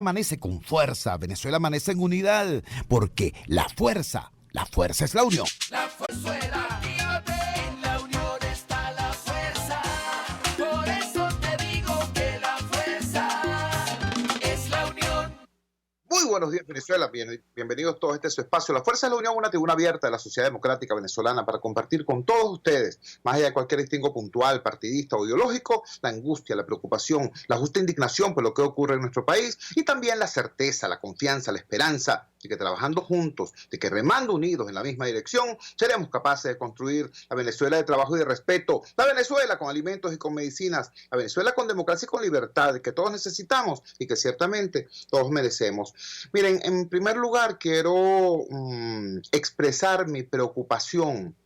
amanece con fuerza, Venezuela amanece en unidad, porque la fuerza es la unión. La fuerza, en la unión está la fuerza. Por eso te digo que la fuerza es la unión. Muy buenos días, Venezuela. Bienvenidos todos a este su espacio. La Fuerza de la Unión, una tribuna abierta de la sociedad democrática venezolana para compartir con todos ustedes, más allá de cualquier distingo puntual, partidista o ideológico, la angustia, la preocupación, la justa indignación por lo que ocurre en nuestro país y también la certeza, la confianza, la esperanza de que trabajando juntos, de que remando unidos en la misma dirección, seremos capaces de construir la Venezuela de trabajo y de respeto, la Venezuela con alimentos y con medicinas, la Venezuela con democracia y con libertad, que todos necesitamos y que ciertamente todos merecemos. Miren, en primer lugar quiero expresar mi preocupación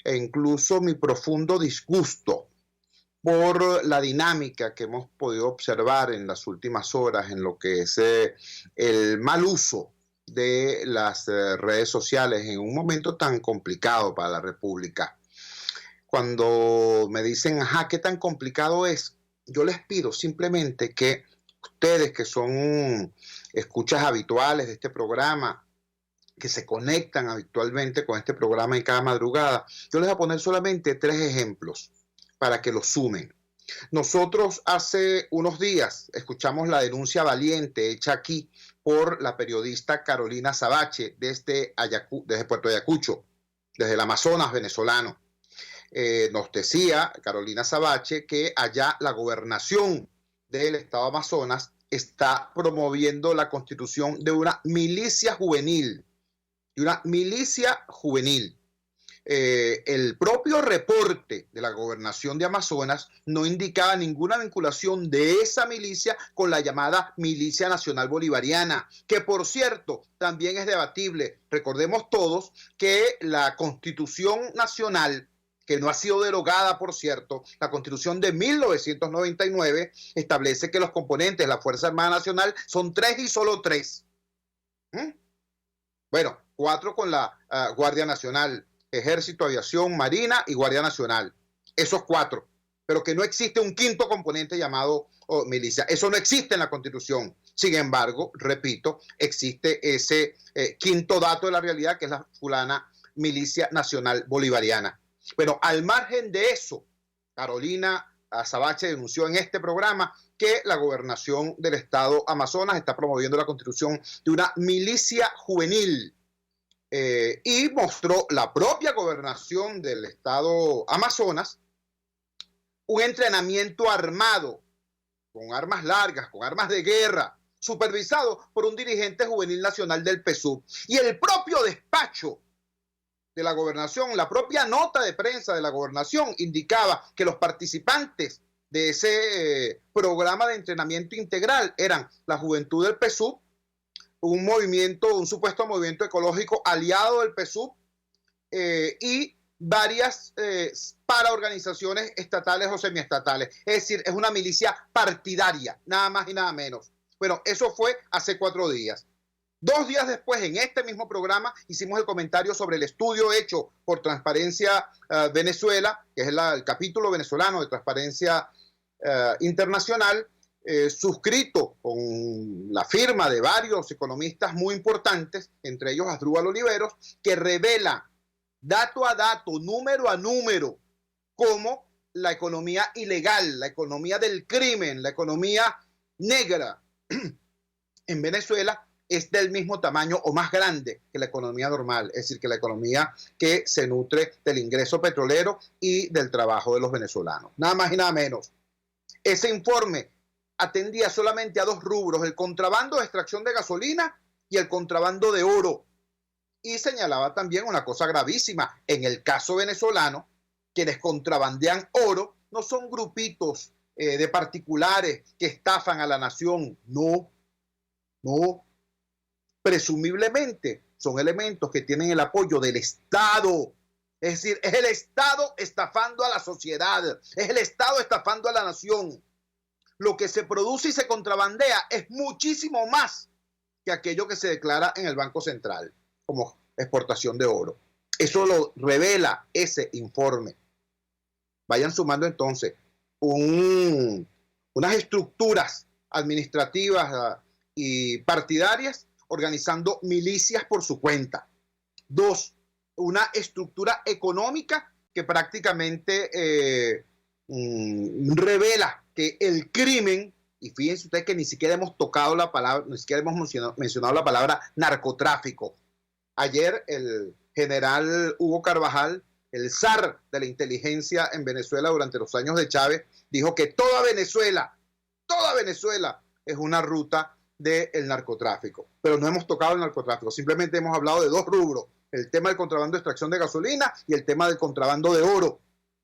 e incluso mi profundo disgusto por la dinámica que hemos podido observar en las últimas horas en lo que es el mal uso de las redes sociales en un momento tan complicado para la República. Cuando me dicen, ajá, ¿qué tan complicado es? Yo les pido simplemente que ustedes que son escuchas habituales de este programa, que se conectan habitualmente con este programa en cada madrugada, yo les voy a poner solamente 3 ejemplos para que los sumen. Nosotros hace unos días escuchamos la denuncia valiente hecha aquí por la periodista Carolina Sabache desde Puerto Ayacucho, desde el Amazonas venezolano. Nos decía Carolina Sabache que allá la gobernación del estado Amazonas está promoviendo la constitución de una milicia juvenil. El propio reporte de la gobernación de Amazonas no indicaba ninguna vinculación de esa milicia con la llamada Milicia Nacional Bolivariana, que por cierto también es debatible. Recordemos todos que la Constitución Nacional, que no ha sido derogada, por cierto, la Constitución de 1999 establece que los componentes de la Fuerza Armada Nacional son 3 y solo 3. Bueno, 4 con la Guardia Nacional, Ejército, Aviación, Marina y Guardia Nacional. Esos 4. Pero que no existe un 5º componente llamado milicia. Eso no existe en la Constitución. Sin embargo, repito, existe ese 5º dato de la realidad, que es la fulana Milicia Nacional Bolivariana. Bueno, al margen de eso, Carolina Sabache denunció en este programa que la gobernación del estado Amazonas está promoviendo la constitución de una milicia juvenil y mostró la propia gobernación del estado Amazonas un entrenamiento armado con armas largas, con armas de guerra, supervisado por un dirigente juvenil nacional del PSUV. Y el propio despacho de la gobernación, la propia nota de prensa de la gobernación indicaba que los participantes de ese programa de entrenamiento integral eran la juventud del PSUV, un supuesto movimiento ecológico aliado del PSUV y varias paraorganizaciones estatales o semiestatales. Es decir, es una milicia partidaria, nada más y nada menos. Bueno, eso fue hace 4 días. 2 días después, en este mismo programa, hicimos el comentario sobre el estudio hecho por Transparencia Venezuela, que es el capítulo venezolano de Transparencia Internacional, suscrito con la firma de varios economistas muy importantes, entre ellos Asdrúbal Oliveros, que revela dato a dato, número a número, cómo la economía ilegal, la economía del crimen, la economía negra en Venezuela es del mismo tamaño o más grande que la economía normal, es decir, que la economía que se nutre del ingreso petrolero y del trabajo de los venezolanos. Nada más y nada menos. Ese informe atendía solamente a 2 rubros, el contrabando de extracción de gasolina y el contrabando de oro. Y señalaba también una cosa gravísima. En el caso venezolano, quienes contrabandean oro no son grupitos de particulares que estafan a la nación. No. Presumiblemente son elementos que tienen el apoyo del Estado. Es decir, es el Estado estafando a la sociedad, es el Estado estafando a la nación. Lo que se produce y se contrabandea es muchísimo más que aquello que se declara en el Banco Central como exportación de oro. Eso lo revela ese informe. Vayan sumando entonces unas estructuras administrativas y partidarias organizando milicias por su cuenta. Dos, una estructura económica que prácticamente revela que el crimen, y fíjense ustedes que ni siquiera hemos tocado la palabra, ni siquiera hemos mencionado la palabra narcotráfico. Ayer el general Hugo Carvajal, el zar de la inteligencia en Venezuela durante los años de Chávez, dijo que toda Venezuela es una ruta del narcotráfico. Pero no hemos tocado el narcotráfico, simplemente hemos hablado de dos rubros: el tema del contrabando de extracción de gasolina y el tema del contrabando de oro.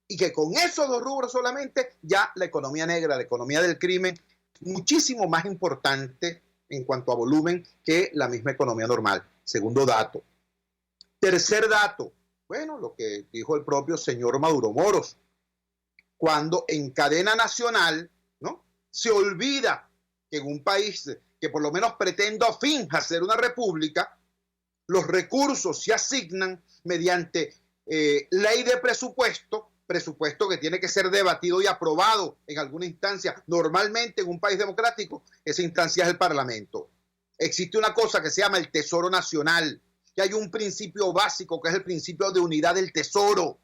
Y que con esos dos rubros solamente ya la economía negra, la economía del crimen, muchísimo más importante en cuanto a volumen que la misma economía normal. Segundo dato. Tercer dato, bueno, lo que dijo el propio señor Maduro Moros, cuando en cadena nacional, ¿no?, se olvida que en un país que por lo menos pretenda o finja ser una república, los recursos se asignan mediante ley de presupuesto que tiene que ser debatido y aprobado en alguna instancia. Normalmente en un país democrático esa instancia es el Parlamento. Existe una cosa que se llama el Tesoro Nacional, que hay un principio básico que es el principio de unidad del tesoro.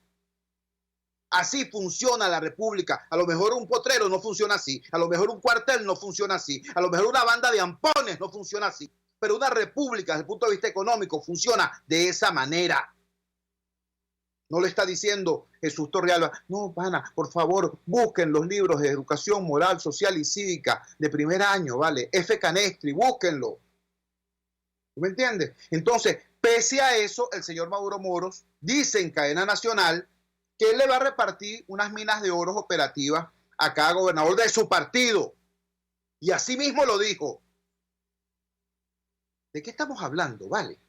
Así funciona la república. A lo mejor un potrero no funciona así, a lo mejor un cuartel no funciona así, a lo mejor una banda de ampones no funciona así, pero una república desde el punto de vista económico funciona de esa manera. No le está diciendo Jesús Torrealba, no, pana, por favor, busquen los libros de educación moral, social y cívica de primer año, ¿vale? F. Canestri, búsquenlo. ¿Me entiendes? Entonces, pese a eso, el señor Maduro Moros dice en cadena nacional que él le va a repartir unas minas de oro operativas a cada gobernador de su partido. Y así mismo lo dijo. ¿De qué estamos hablando, vale?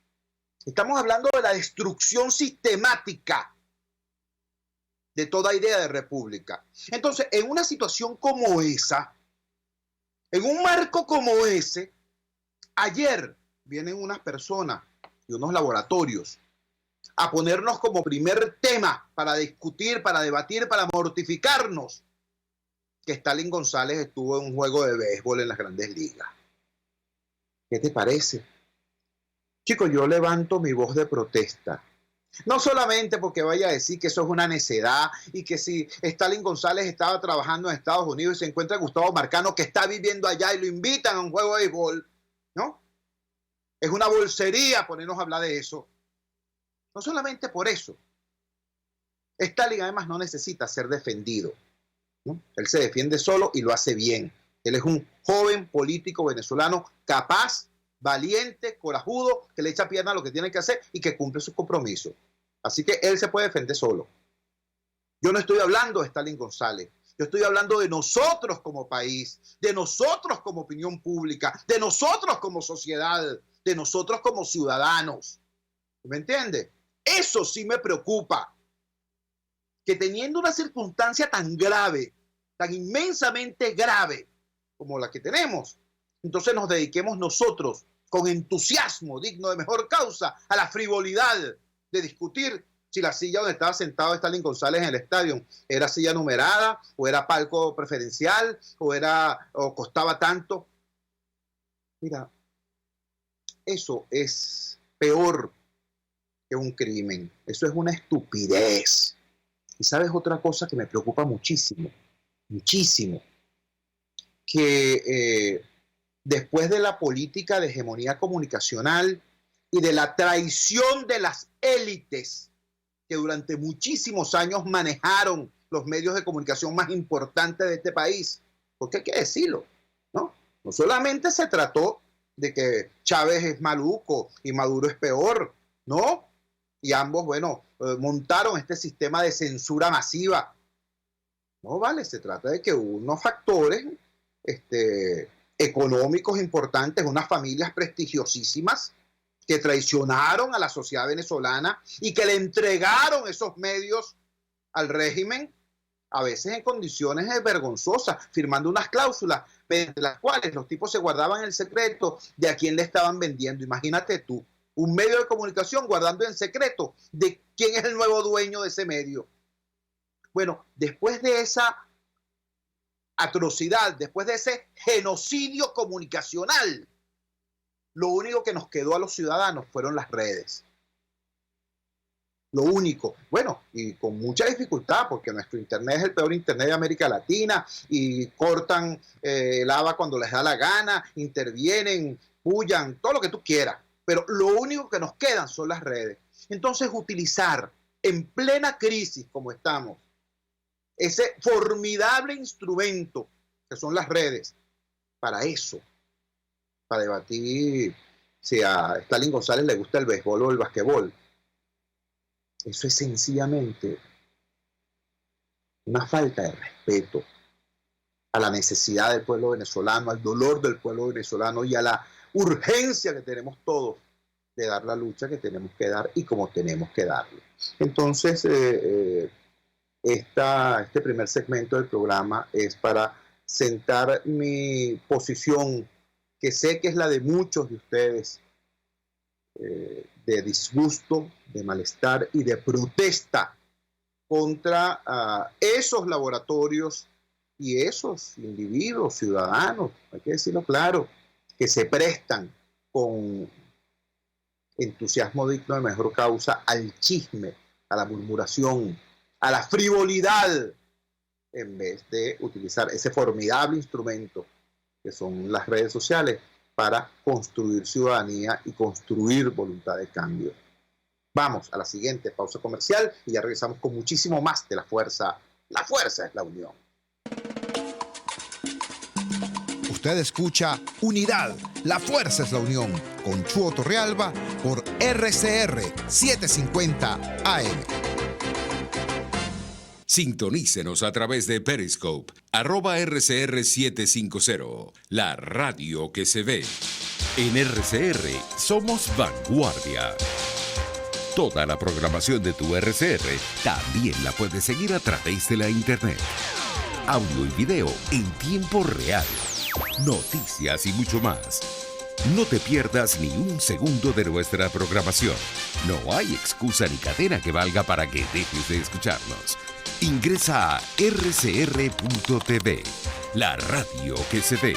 Estamos hablando de la destrucción sistemática de toda idea de república. Entonces, en una situación como esa, en un marco como ese, ayer vienen unas personas y unos laboratorios a ponernos como primer tema para discutir, para debatir, para mortificarnos que Stalin González estuvo en un juego de béisbol en las Grandes Ligas. ¿Qué te parece? Chicos, yo levanto mi voz de protesta. No solamente porque vaya a decir que eso es una necedad y que si Stalin González estaba trabajando en Estados Unidos y se encuentra Gustavo Marcano que está viviendo allá y lo invitan a un juego de béisbol, ¿no? Es una bolsería ponernos a hablar de eso. No solamente por eso. Stalin además no necesita ser defendido, ¿no? Él se defiende solo y lo hace bien. Él es un joven político venezolano capaz, valiente, corajudo, que le echa pierna a lo que tiene que hacer y que cumple sus compromisos. Así que él se puede defender solo. Yo no estoy hablando de Stalin González. Yo estoy hablando de nosotros como país, de nosotros como opinión pública, de nosotros como sociedad, de nosotros como ciudadanos. ¿Me entiende? Eso sí me preocupa. Que teniendo una circunstancia tan grave, tan inmensamente grave como la que tenemos, entonces nos dediquemos nosotros con entusiasmo digno de mejor causa a la frivolidad de discutir si la silla donde estaba sentado Stalin González en el estadio era silla numerada o era palco preferencial o costaba tanto. Mira, eso es peor que un crimen. Eso es una estupidez. Y sabes otra cosa que me preocupa muchísimo, muchísimo, que después de la política de hegemonía comunicacional y de la traición de las élites que durante muchísimos años manejaron los medios de comunicación más importantes de este país, porque hay que decirlo, ¿no? No solamente se trató de que Chávez es maluco y Maduro es peor, ¿no? Y ambos, bueno, montaron este sistema de censura masiva. No, vale, se trata de que hubo unos factores económicos importantes, unas familias prestigiosísimas que traicionaron a la sociedad venezolana y que le entregaron esos medios al régimen, a veces en condiciones vergonzosas, firmando unas cláusulas de las cuales los tipos se guardaban el secreto de a quién le estaban vendiendo. Imagínate tú, un medio de comunicación guardando en secreto de quién es el nuevo dueño de ese medio. Bueno, después de esa atrocidad, después de ese genocidio comunicacional Lo único que nos quedó a los ciudadanos fueron las redes. Lo único. Bueno, y con mucha dificultad, porque nuestro internet es el peor internet de América Latina y cortan el AVA cuando les da la gana, intervienen, pullan, todo lo que tú quieras. Pero lo único que nos quedan son las redes. Entonces, utilizar en plena crisis como estamos, ese formidable instrumento que son las redes, para eso, para debatir si a Stalin González le gusta el béisbol o el basquetbol. Eso es sencillamente una falta de respeto a la necesidad del pueblo venezolano, al dolor del pueblo venezolano y a la urgencia que tenemos todos de dar la lucha que tenemos que dar y como tenemos que darlo. Entonces, este primer segmento del programa es para sentar mi posición, que sé que es la de muchos de ustedes, de disgusto, de malestar y de protesta contra esos laboratorios y esos individuos, ciudadanos, hay que decirlo claro, que se prestan con entusiasmo digno de mejor causa al chisme, a la murmuración, a la frivolidad, en vez de utilizar ese formidable instrumento que son las redes sociales para construir ciudadanía y construir voluntad de cambio. Vamos a la siguiente pausa comercial y ya regresamos con muchísimo más de La Fuerza. La fuerza es la unión. Usted escucha Unidad, la fuerza es la unión, con Chuo Torrealba por RCR 750 AM. Sintonícenos a través de Periscope, @RCR750, la radio que se ve. En RCR somos vanguardia. Toda la programación de tu RCR también la puedes seguir a través de la internet. Audio y video en tiempo real. Noticias y mucho más. No te pierdas ni un segundo de nuestra programación. No hay excusa ni cadena que valga para que dejes de escucharnos. Ingresa a rcr.tv, la radio que se ve.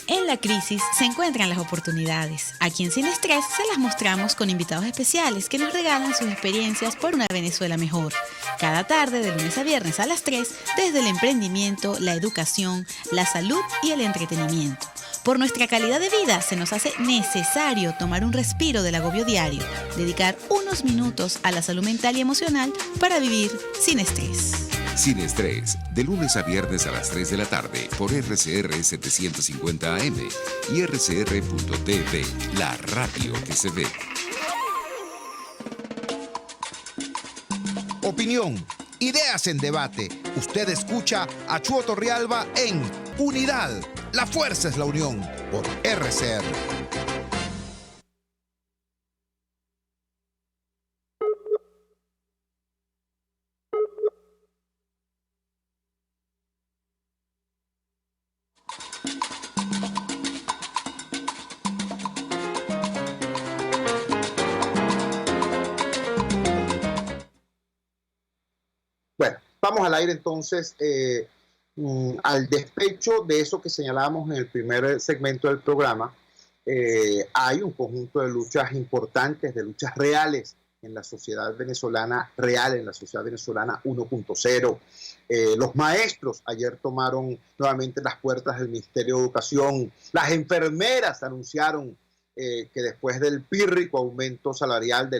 En la crisis se encuentran las oportunidades. Aquí en Sin Estrés se las mostramos con invitados especiales que nos regalan sus experiencias por una Venezuela mejor. Cada tarde, de lunes a viernes a las 3, desde el emprendimiento, la educación, la salud y el entretenimiento. Por nuestra calidad de vida se nos hace necesario tomar un respiro del agobio diario, dedicar unos minutos a la salud mental y emocional para vivir sin estrés. Sin Estrés, de lunes a viernes a las 3 de la tarde por RCR 750 AM y rcr.tv, la radio que se ve. Opinión, ideas en debate. Usted escucha a Chuo Torrealba en Unidad, la fuerza es la unión, por RCR. Vamos al aire entonces al despecho de eso que señalábamos en el primer segmento del programa. Hay un conjunto de luchas importantes, de luchas reales en la sociedad venezolana, real en la sociedad venezolana 1.0. Los maestros ayer tomaron nuevamente las puertas del Ministerio de Educación. Las enfermeras anunciaron que después del pírrico aumento salarial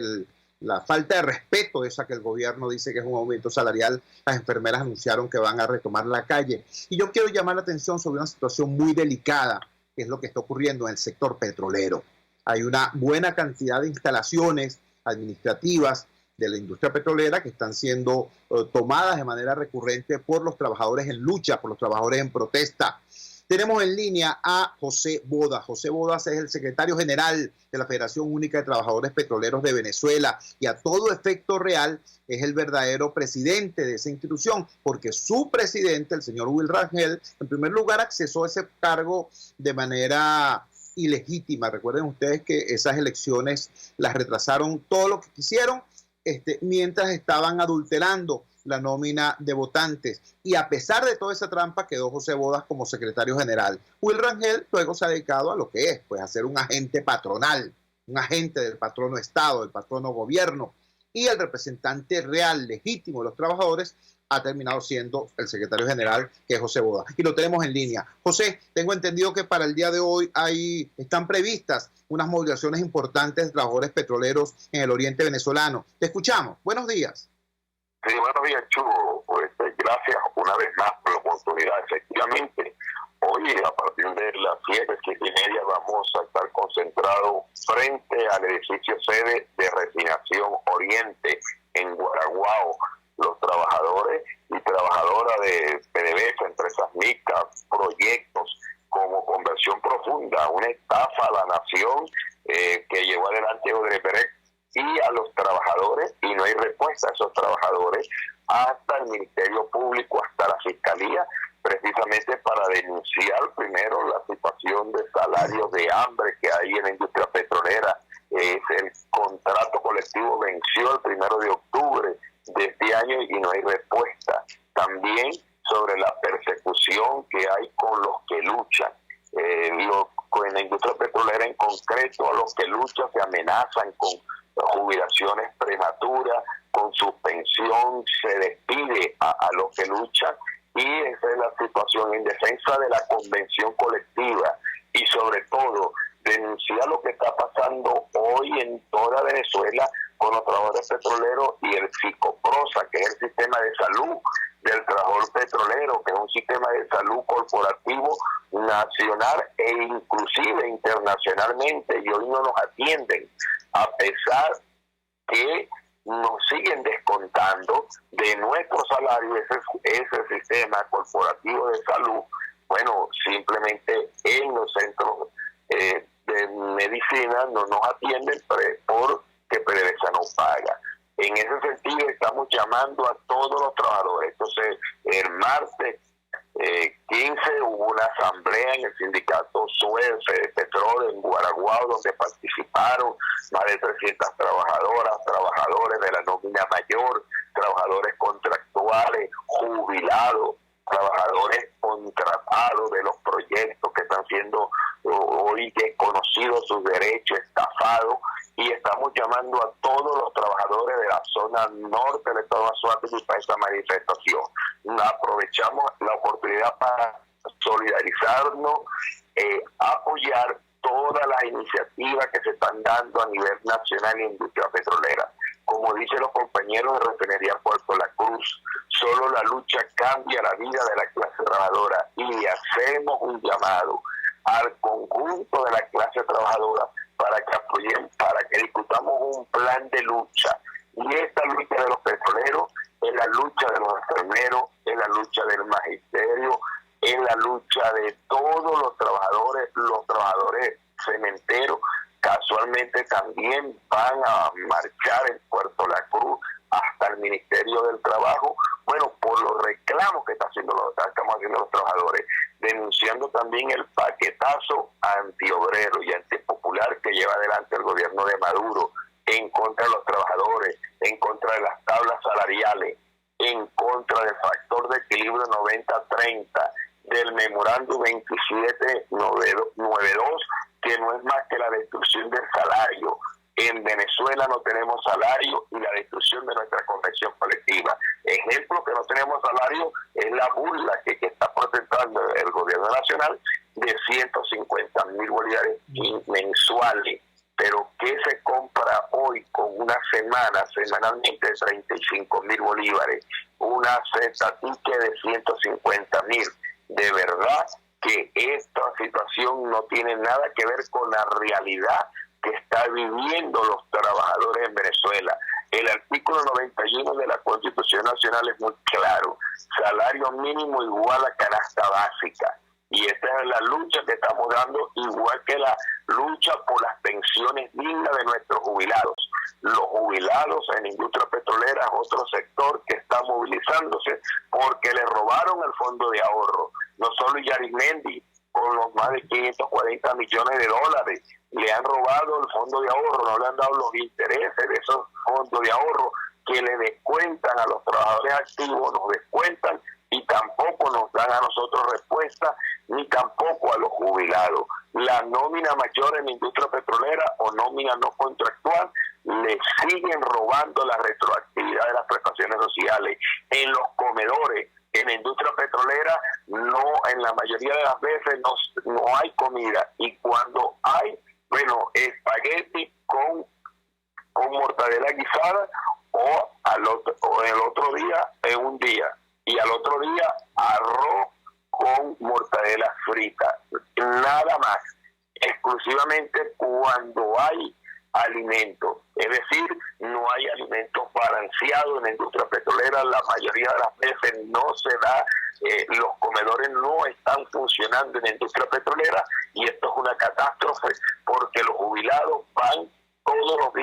la falta de respeto esa que el gobierno dice que es un aumento salarial, las enfermeras anunciaron que van a retomar la calle. Y yo quiero llamar la atención sobre una situación muy delicada, que es lo que está ocurriendo en el sector petrolero. Hay una buena cantidad de instalaciones administrativas de la industria petrolera que están siendo tomadas de manera recurrente por los trabajadores en lucha, por los trabajadores en protesta. Tenemos en línea a José Bodas. José Bodas es el secretario general de la Federación Única de Trabajadores Petroleros de Venezuela y a todo efecto real es el verdadero presidente de esa institución, porque su presidente, el señor Will Rangel, en primer lugar accesó a ese cargo de manera ilegítima. Recuerden ustedes que esas elecciones las retrasaron todo lo que quisieron mientras estaban adulterando la nómina de votantes. Y a pesar de toda esa trampa, quedó José Bodas como secretario general. Will Rangel luego se ha dedicado a lo que es, pues a ser un agente patronal, un agente del patrono Estado, del patrono gobierno. Y el representante real, legítimo de los trabajadores, ha terminado siendo el secretario general, que es José Bodas. Y lo tenemos en línea. José, tengo entendido que para el día de hoy están previstas unas movilizaciones importantes de trabajadores petroleros en el oriente venezolano. Te escuchamos. Buenos días. Sí, buenos días, Chugo. Pues, gracias una vez más por la oportunidad. Efectivamente, hoy a partir de las 7:30 vamos a estar concentrados frente al edificio sede de Refinación Oriente en Guaraguao. Los trabajadores y trabajadoras de PDVSA, empresas mixtas, proyectos como Conversión Profunda, una estafa a la nación que llevó adelante Odebrecht y a los trabajadores, y no hay respuesta a esos trabajadores hasta el Ministerio Público, hasta la Fiscalía, precisamente para denunciar primero la situación de salarios de hambre que hay en la industria petrolera. El contrato colectivo venció el 1 de octubre de este año y no hay respuesta. También sobre la persecución que hay con los que luchan. En la industria petrolera en concreto, a los que luchan se amenazan con jubilaciones prematuras, con suspensión, se despide a los que luchan, y esa es la situación en defensa de la convención colectiva y sobre todo denunciar lo que está pasando hoy en toda Venezuela con los trabajadores petroleros y el Psicoprosa, que es el sistema de salud del trabajador petrolero, que es un sistema de salud corporativo nacional e inclusive internacionalmente, y hoy no nos atienden, a pesar que nos siguen descontando de nuestro salario ese sistema corporativo de salud. Bueno, simplemente en los centros de medicina no nos atienden porque PDVSA no paga. En ese sentido estamos llamando a todos los trabajadores. Entonces, el martes 15 hubo una asamblea en el sindicato SUEF de Petróleo en Guaraguao, donde participaron más de 300 trabajadoras, trabajadores de la nómina mayor, trabajadores contractuales, jubilados, trabajadores contratados de los proyectos que están siendo hoy desconocidos sus derechos, estafados, y estamos llamando a todos los trabajadores de la zona norte del estado a participar en esta manifestación. Aprovechamos la oportunidad para solidarizarnos, apoyar todas las iniciativas que se están dando a nivel nacional en la industria petrolera. Como dicen los compañeros de Refinería Puerto La Cruz, solo la lucha cambia la vida de la clase trabajadora, y hacemos un llamado al conjunto de la clase trabajadora para que apoyen, para que discutamos un plan de lucha. Y esta lucha de los petroleros es la lucha de los enfermeros, es la lucha del magisterio, es la lucha de todos los trabajadores cementeros. Casualmente también van a marchar en Puerto La Cruz hasta el Ministerio del Trabajo, bueno, por los reclamos que estamos haciendo los trabajadores, denunciando también el paquetazo antiobrero y antipopular que lleva adelante el gobierno de Maduro en contra de los trabajadores, en contra de las tablas salariales, en contra del factor de equilibrio 90-30, del memorándum 2792, que no es más que la destrucción del salario. En Venezuela no tenemos salario y la destrucción de nuestra convención colectiva. Ejemplo que no tenemos salario es la burla que está presentando el gobierno nacional de 150.000 bolívares mensuales. Pero ¿qué se compra hoy con una semanalmente de 35.000 bolívares? Una cesta tique de 150.000. De verdad que esta situación no tiene nada que ver con la realidad que están viviendo los trabajadores en Venezuela. El artículo 91 de la Constitución Nacional es muy claro: salario mínimo igual a canasta básica. Y esta es la lucha que estamos dando, igual que la lucha por las pensiones dignas de nuestros jubilados. Los jubilados en la industria petrolera es otro sector que está movilizándose porque le robaron el fondo de ahorro. No solo Yarimendi, con los más de 540 millones de dólares, le han robado el fondo de ahorro, no le han dado los intereses de esos fondos de ahorro. que le descuentan a los trabajadores activos, nos descuentan y tampoco nos dan a nosotros respuesta, ni tampoco a los jubilados. La nómina mayor en la industria petrolera o nómina no contractual le siguen robando la retroactividad de las prestaciones sociales. En los comedores, en la industria petrolera, no, en la mayoría de las veces no hay comida, y cuando hay, bueno, espagueti con mortadela guisada o el otro día, en un día, y al otro día arroz con mortadela frita, nada más, exclusivamente cuando hay alimentos, es decir, no hay alimentos balanceados en la industria petrolera. La mayoría de las veces no se da, los comedores no están funcionando en la industria petrolera, y esto es una catástrofe porque los jubilados van todos los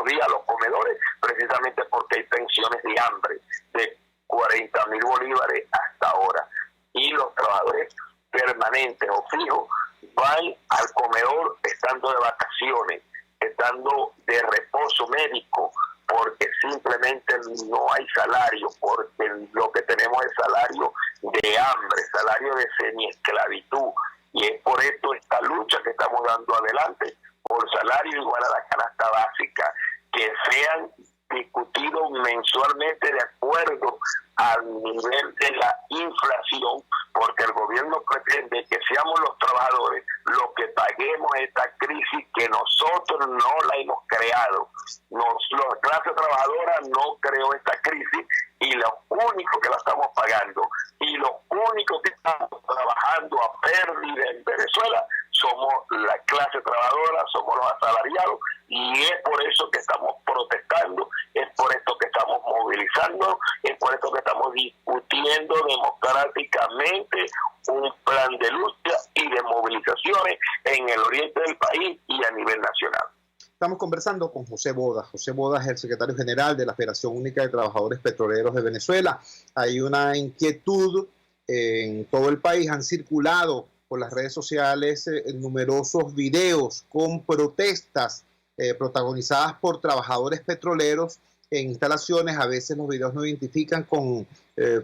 días a los comedores, precisamente porque hay pensiones de hambre de 40.000 bolívares hasta ahora, y los trabajadores permanentes o fijos van al comedor estando de vacaciones, estando de reposo médico, porque simplemente no hay salario, porque lo que tenemos es salario de hambre, salario de semiesclavitud, y es por esto esta lucha que estamos dando adelante por salario igual a la canasta básica, que sean discutidos mensualmente de acuerdo al nivel de la inflación, porque el gobierno pretende que seamos los trabajadores los que paguemos esta crisis que nosotros no la hemos creado. La clase trabajadora no creó esta crisis, y los únicos que la estamos pagando y los únicos que estamos trabajando a pérdida en Venezuela somos la clase trabajadora, somos los asalariados, y es por eso que estamos protestando, es por esto que estamos movilizando, es por esto que estamos discutiendo democráticamente un plan de lucha y de movilizaciones en el oriente del país y a nivel nacional. Estamos conversando con José Bodas. José Bodas es el secretario general de la Federación Única de Trabajadores Petroleros de Venezuela. Hay una inquietud en todo el país. Han circulado por las redes sociales numerosos videos con protestas protagonizadas por trabajadores petroleros en instalaciones. A veces los videos no identifican con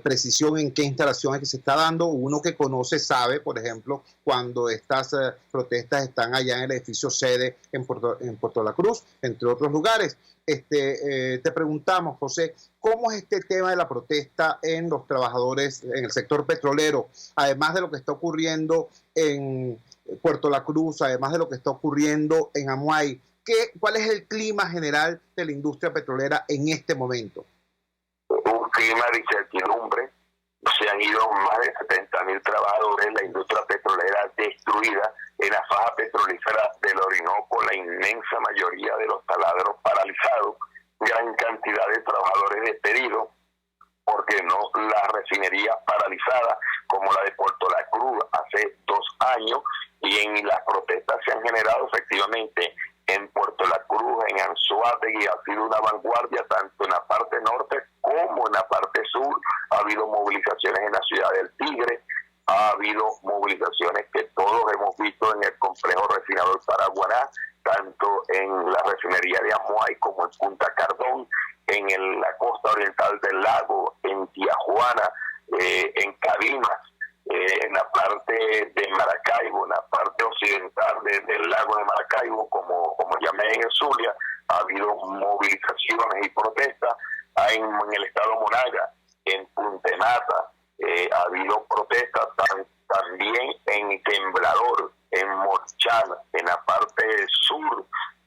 precisión en qué instalación es que se está dando. Uno que conoce sabe, por ejemplo, cuando estas protestas están allá en el edificio sede en Puerto La Cruz, entre otros lugares. Te preguntamos, José, ¿cómo es este tema de la protesta en los trabajadores en el sector petrolero? Además de lo que está ocurriendo en Puerto La Cruz, además de lo que está ocurriendo en Amuay, ¿cuál es el clima general de la industria petrolera en este momento? Un clima de incertidumbre. Se han ido más de 70.000 trabajadores, la industria petrolera destruida, en la faja petrolífera del Orinoco, la inmensa mayoría de los taladros paralizados, gran cantidad de trabajadores despedidos, porque no las refinerías paralizadas como la de Puerto La Cruz hace 2 años, y en las protestas se han generado efectivamente en Puerto La Cruz, en Anzoátegui, ha sido una vanguardia tanto en la parte norte como en la parte sur. Ha habido movilizaciones en la ciudad del Tigre, ha habido movilizaciones que todos hemos visto en el complejo refinador Paraguaná, tanto en la refinería de Amuay como en Punta Cardón, en la costa oriental del lago, en Tijuana, en Cabimas, en la parte de Maracaibo, en la parte occidental del lago de Maracaibo, como llamé en el Zulia. Ha habido movilizaciones y protestas en el estado Monaga, en Punta Mata, ha habido protestas también en Temblador, en Morchal, en la parte sur,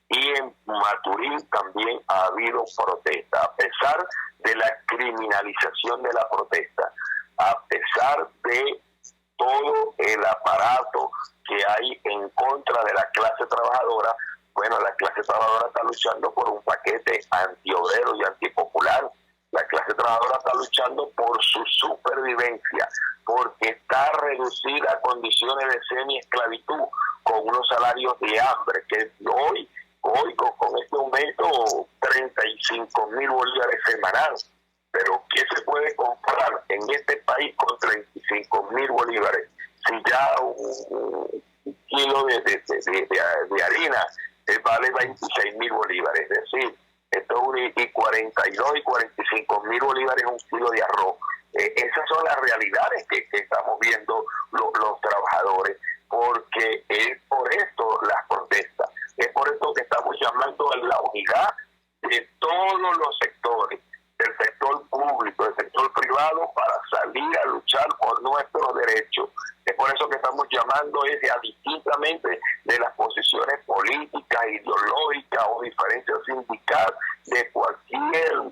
y en Maturín también ha habido protesta, a pesar de la criminalización de la protesta, a pesar de todo el aparato que hay en contra de la clase trabajadora. Bueno, la clase trabajadora está luchando por un paquete antiobrero y antipopular. La clase trabajadora está luchando por su supervivencia, porque está reducida a condiciones de semiesclavitud, con unos salarios de hambre, que hoy con este aumento, 35.000 bolívares semanales. Pero ¿qué se puede comprar en este país con 35.000 bolívares? Si ya un kilo de harina vale 26.000 bolívares, es decir, y 42 y 45 mil bolívares un kilo de arroz. Esas son las realidades que estamos viendo los trabajadores, porque es por esto las protestas, es por esto que estamos llamando a la unidad de todos los sectores, del sector público, del sector privado, para salir a luchar por nuestros derechos. Es por eso que estamos llamando distintamente de las posiciones políticas, ideológicas o diferencias sindicales de cualquier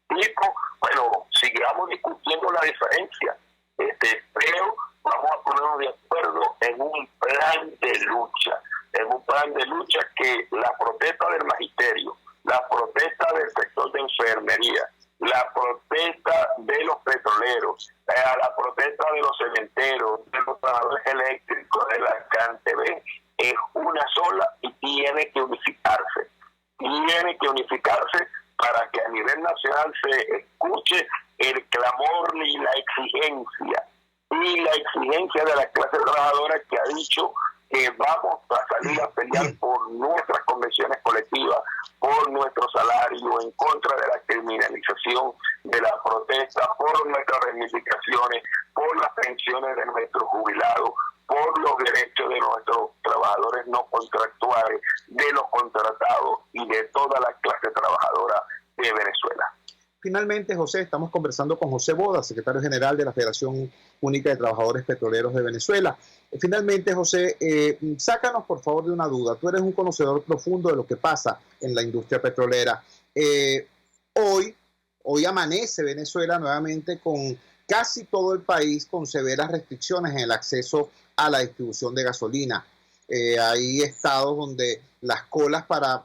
tipo. Bueno, sigamos discutiendo la diferencia, pero vamos a ponernos de acuerdo en un plan de lucha que la protesta del magisterio, la protesta del sector de enfermería, la protesta de los petroleros, la protesta de los cementeros, de los trabajadores eléctricos, de la CanTV, es una sola y tiene que unificarse. Tiene que unificarse para que a nivel nacional se escuche el clamor y la exigencia de la clase trabajadora, que ha dicho que vamos a salir a pelear por nuestras convenciones colectivas, por nuestro salario, en contra de la criminalización de la protesta, por nuestras reivindicaciones, por las pensiones de nuestros jubilados, por los derechos de nuestros trabajadores no contractuales, de los contratados y de toda la clase trabajadora de Venezuela. Finalmente, José, estamos conversando con José Boda, secretario general de la Federación Única de Trabajadores Petroleros de Venezuela. Finalmente, José, sácanos por favor de una duda. Tú eres un conocedor profundo de lo que pasa en la industria petrolera. Hoy amanece Venezuela nuevamente con casi todo el país con severas restricciones en el acceso a la distribución de gasolina. Hay estados donde las colas para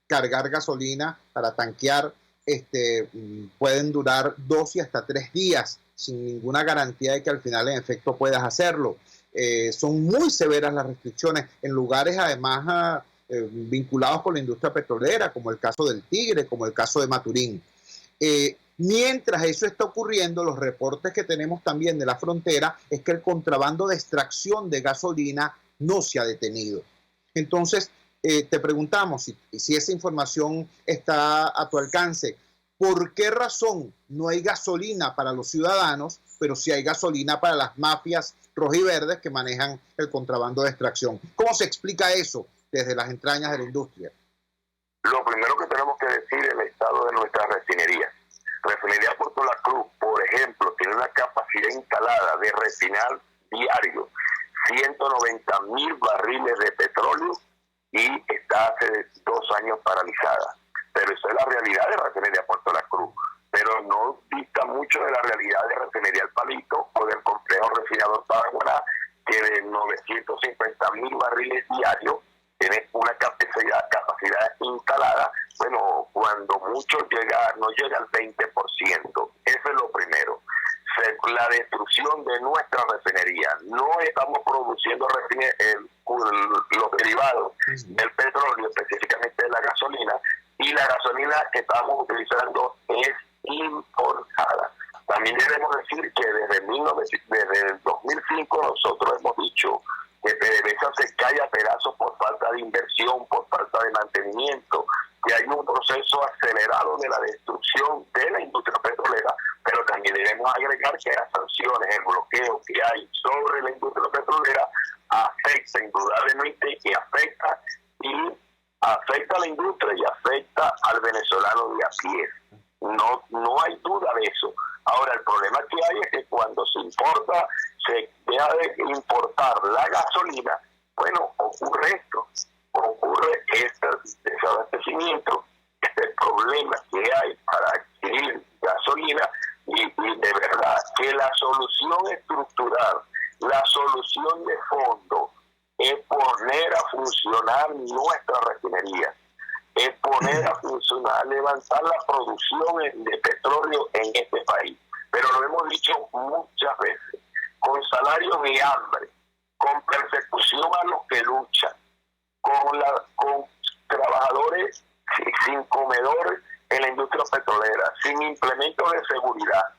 cargar gasolina, para tanquear, pueden durar 2 y hasta 3 días sin ninguna garantía de que al final en efecto puedas hacerlo. Son muy severas las restricciones en lugares además vinculados con la industria petrolera, como el caso del Tigre, como el caso de Maturín. Mientras eso está ocurriendo, los reportes que tenemos también de la frontera es que el contrabando de extracción de gasolina no se ha detenido. Entonces, te preguntamos si esa información está a tu alcance. ¿Por qué razón no hay gasolina para los ciudadanos, pero sí hay gasolina para las mafias rojiverdes que manejan el contrabando de extracción? ¿Cómo se explica eso desde las entrañas de la industria? Lo primero que tenemos que decir es el estado de nuestras refinerías. Refinería Puerto La Cruz, por ejemplo, tiene una capacidad instalada de refinar diario 190,000 barriles de petróleo y está hace 2 años paralizada. Pero esa es la realidad de Refinería Puerto La Cruz. Pero no dista mucho de la realidad de Refinería El Palito o del complejo refinador Paraguaná, que de 950,000 barriles diarios tiene una capacidad instalada, bueno, cuando mucho no llega al 20%. Eso es lo primero. La destrucción de nuestra refinería. No estamos produciendo los derivados del petróleo, específicamente de la gasolina, y la gasolina que estamos utilizando es importada. También debemos decir que desde el 2005 nosotros hemos dicho que PDVSA se cae a pedazos por falta de inversión, por falta de mantenimiento, que hay un proceso acelerado de la destrucción de la industria petrolera, pero también debemos agregar que las sanciones, el bloqueo que hay sobre la industria petrolera afecta indudablemente y afecta a la industria y afecta al venezolano de a pie. No hay duda de eso. Ahora, el problema que hay es que cuando se deja de importar la gasolina, bueno, ocurre este desabastecimiento, este problema que hay para adquirir gasolina y de verdad que la solución estructural, la solución de fondo es poner a funcionar nuestra refinería, es poner a funcionar, levantar la producción de petróleo en este país. Pero lo hemos dicho muchas veces, con salarios de hambre, con persecución a los que luchan, con trabajadores sin comedores en la industria petrolera, sin implementos de seguridad,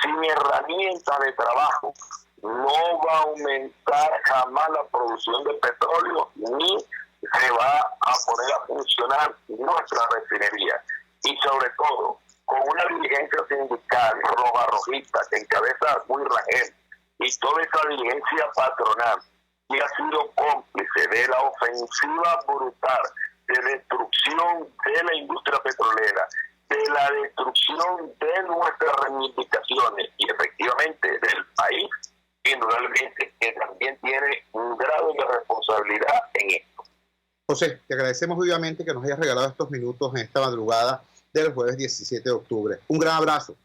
sin herramientas de trabajo, no va a aumentar jamás la producción de petróleo ni se va a poner a funcionar nuestra refinería y sobre todo con una diligencia sindical roja-rojista que encabeza Luis Rangel y toda esa diligencia patronal que ha sido cómplice de la ofensiva brutal de destrucción de la industria petrolera, de la destrucción de nuestras reivindicaciones y efectivamente del país, indudablemente que también tiene un grado de responsabilidad en esto. José, te agradecemos vivamente que nos hayas regalado estos minutos en esta madrugada del jueves 17 de octubre. Un gran abrazo.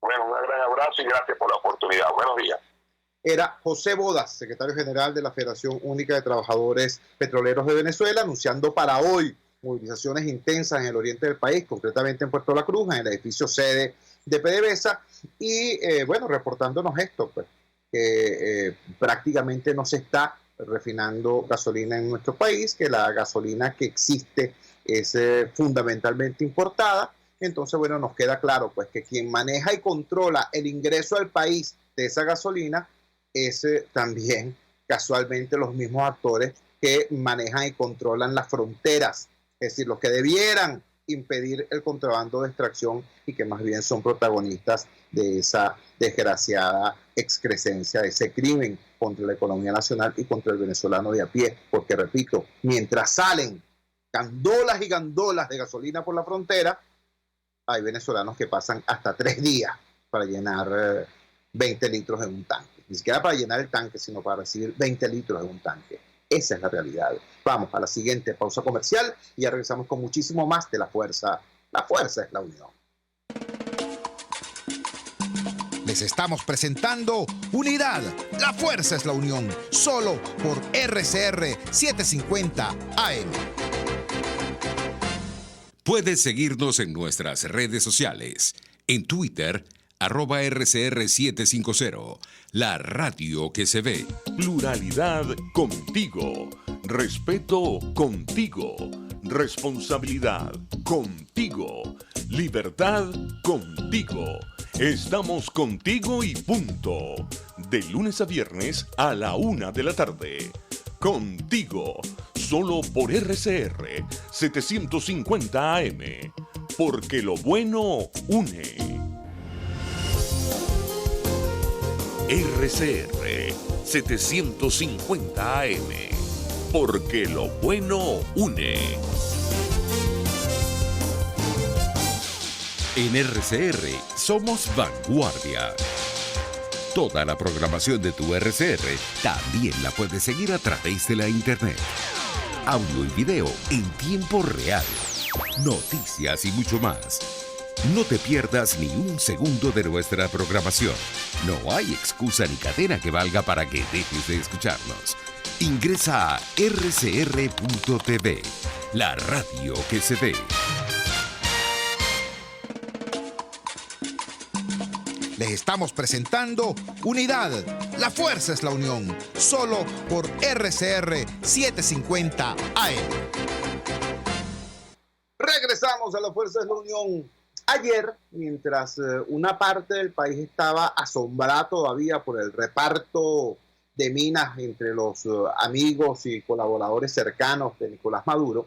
Bueno, un gran abrazo y gracias por la oportunidad. Buenos días. Era José Bodas, secretario general de la Federación Única de Trabajadores Petroleros de Venezuela, anunciando para hoy movilizaciones intensas en el oriente del país, concretamente en Puerto La Cruz, en el edificio sede de PDVSA, y bueno, reportándonos esto, pues, que prácticamente no se está refinando gasolina en nuestro país, que la gasolina que existe es fundamentalmente importada. Entonces, bueno, nos queda claro pues que quien maneja y controla el ingreso al país de esa gasolina es también casualmente los mismos actores que manejan y controlan las fronteras, es decir, los que debieran impedir el contrabando de extracción y que más bien son protagonistas de esa desgraciada excrescencia, de ese crimen contra la economía nacional y contra el venezolano de a pie, porque repito, mientras salen gandolas y gandolas de gasolina por la frontera, hay venezolanos que pasan hasta 3 días para llenar 20 litros en un tanque. Ni siquiera para llenar el tanque, sino para recibir 20 litros en un tanque. Esa es la realidad. Vamos a la siguiente pausa comercial y ya regresamos con muchísimo más de La Fuerza. La fuerza es la unión. Les estamos presentando Unidad. La fuerza es la unión. Solo por RCR 750 AM. Puedes seguirnos en nuestras redes sociales. En Twitter, @RCR750. La radio que se ve. Pluralidad contigo. Respeto contigo. Responsabilidad contigo. Libertad contigo. Estamos contigo y punto. De lunes a viernes a la 1 de la tarde. Contigo. Solo por RCR 750 AM. Porque lo bueno une. RCR 750 AM. Porque lo bueno une. En RCR somos vanguardia. Toda la programación de tu RCR también la puedes seguir a través de la internet. Audio y video en tiempo real. Noticias y mucho más. No te pierdas ni un segundo de nuestra programación. No hay excusa ni cadena que valga para que dejes de escucharnos. Ingresa a rcr.tv, la radio que se ve. Les estamos presentando Unidad. La fuerza es la unión. Solo por RCR 750 AM. Regresamos a La Fuerza es la Unión. Ayer, mientras una parte del país estaba asombrada todavía por el reparto de minas entre los amigos y colaboradores cercanos de Nicolás Maduro,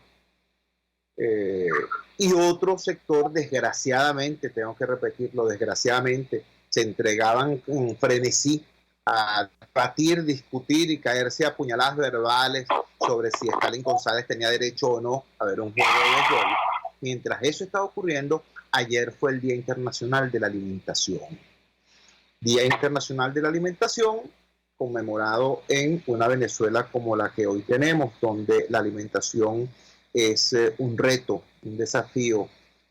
y otro sector, desgraciadamente, tengo que repetirlo, desgraciadamente, se entregaban con frenesí a debatir, discutir y caerse a puñaladas verbales sobre si Stalin González tenía derecho o no a ver un juego de béisbol. Mientras eso estaba ocurriendo, ayer fue el Día Internacional de la Alimentación. Día Internacional de la Alimentación conmemorado en una Venezuela como la que hoy tenemos, donde la alimentación es un reto, un desafío,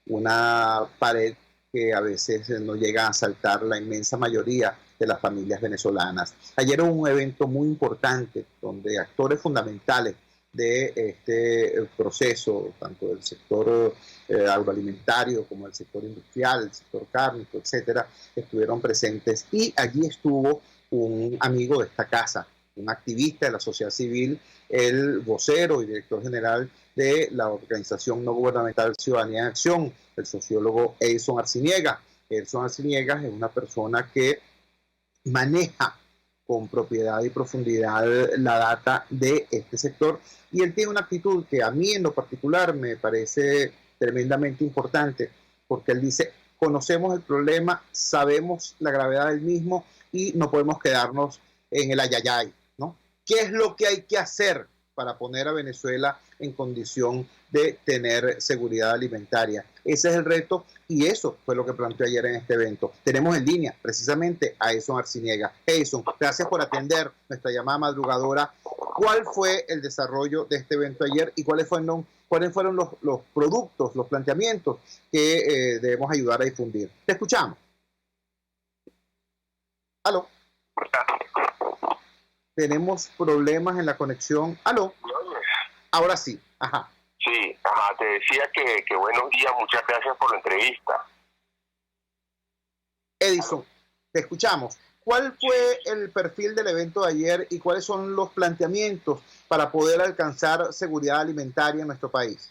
una pared que a veces no llega a saltar la inmensa mayoría de las familias venezolanas. Ayer hubo un evento muy importante donde actores fundamentales de este proceso, tanto del sector agroalimentario como del sector industrial, el sector cárnico, etcétera, estuvieron presentes, y allí estuvo un amigo de esta casa, un activista de la sociedad civil, el vocero y director general de la organización no gubernamental Ciudadanía en Acción, el sociólogo Edson Arciniega. Edson Arciniega es una persona que maneja con propiedad y profundidad la data de este sector. Y él tiene una actitud que a mí en lo particular me parece tremendamente importante, porque él dice, conocemos el problema, sabemos la gravedad del mismo y no podemos quedarnos en el ayayay, ¿no? ¿Qué es lo que hay que hacer para poner a Venezuela en condición de tener seguridad alimentaria? Ese es el reto y eso fue lo que planteó ayer en este evento. Tenemos en línea precisamente a Edson Arciniega. Edson, gracias por atender nuestra llamada madrugadora. ¿Cuál fue el desarrollo de este evento ayer y cuáles fueron los productos, los planteamientos que debemos ayudar a difundir? Te escuchamos. ¿Aló? Tenemos problemas en la conexión. ¿Aló? Ahora sí. Ajá. Sí, te decía que buenos días, muchas gracias por la entrevista. Edison, te escuchamos. ¿Cuál fue el perfil del evento de ayer y cuáles son los planteamientos para poder alcanzar seguridad alimentaria en nuestro país?